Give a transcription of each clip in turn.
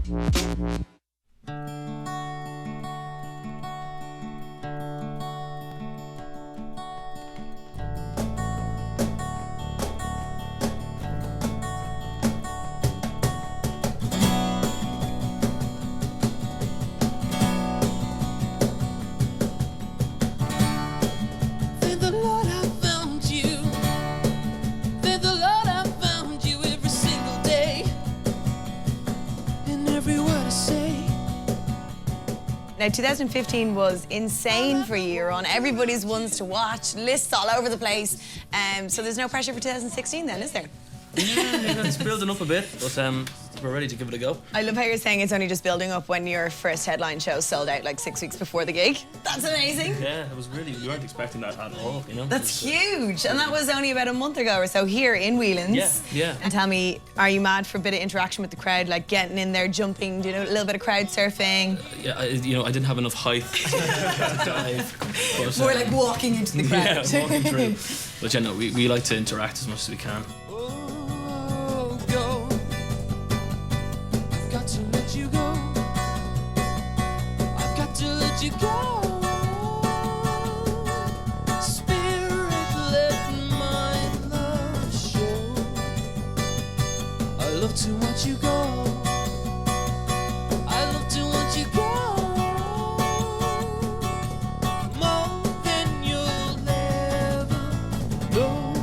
Thank the Lord I found you. Thank the Lord I found you every single day. And every word I say. Now, 2015 was insane for you. You're on everybody's ones to watch, lists all over the place. So there's no pressure for 2016 then, is there? Yeah, it's building up a bit, but we're ready to give it a go. I love how you're saying it's only just building up when your first headline show sold out like 6 weeks before the gig. That's amazing. Yeah, it was really, we weren't expecting that at all, you know? That's huge. And that was only about a month ago or so here in Whelan's. Yeah, yeah. And tell me, are you mad for a bit of interaction with the crowd, like getting in there, jumping, a little bit of crowd surfing? Yeah, I didn't have enough height to dive. But, More like walking into the crowd. Yeah, walking through. But yeah, no, we like to interact as much as we can. Oh, go. I've got to let you go. I've got to let you go. Spirit, let my love show. I love to watch you go. I love to watch you go. More than you'll ever know.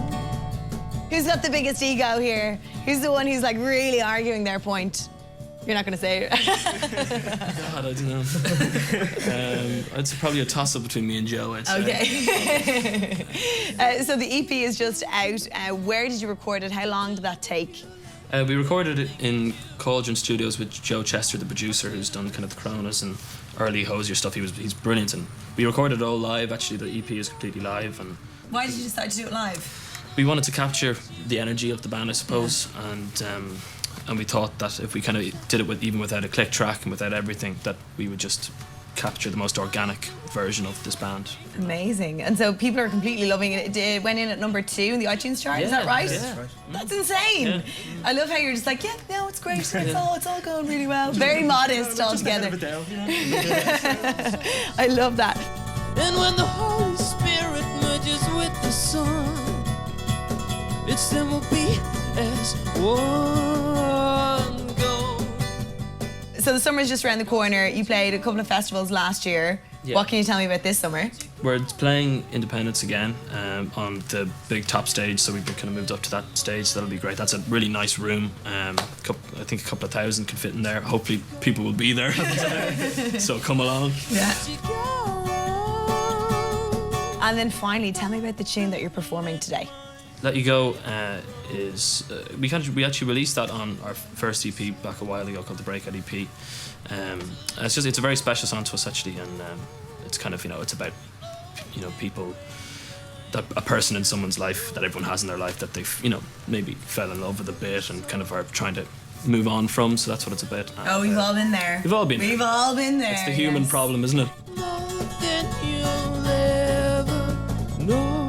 Who's got the biggest ego here? Who's the one who's like really arguing their point? You're not going to say it. God, I don't know. It's probably a toss-up between me and Joe, I'd say. Okay. So the EP is just out. Where did you record it? How long did that take? We recorded it in Cauldron Studios with Joe Chester, the producer, who's done kind of the Coronas and early Hosier stuff. He's brilliant, and we recorded it all live. Actually, the EP is completely live, and Why did you decide to do it live? we wanted to capture the energy of the band, I suppose, and we thought that if we kind of did it even without a click track and without everything, that we would just capture the most organic version of this band. Amazing. And so people are completely loving it. It went in at #2 in the iTunes chart, is that right? Yeah, that's right. That's insane. Yeah. I love how you're just like, yeah, no, it's great. It's all going really well. Very modest altogether. I love that. And when the Holy Spirit merges with the Son, it's then we'll be as one go. So the summer's just around the corner. You played a couple of festivals last year. Yeah. What can you tell me about this summer? We're playing Independence again on the big top stage, so we've kind of moved up to that stage. So that'll be great. That's a really nice room. I think a couple of thousand can fit in there. Hopefully people will be there. So come along. Yeah. Let you go. And then finally, tell me about the tune that you're performing today. Let You Go is we actually released that on our first EP back a while ago called the Breakout EP. It's a very special song to us actually, and it's kind of it's about people, that a person in someone's life that everyone has in their life that they've maybe fell in love with a bit and kind of are trying to move on from. So that's what it's about. Oh, we've all been there. We've all been there. We've all been there. It's the human problem, isn't it? More than you'll ever know.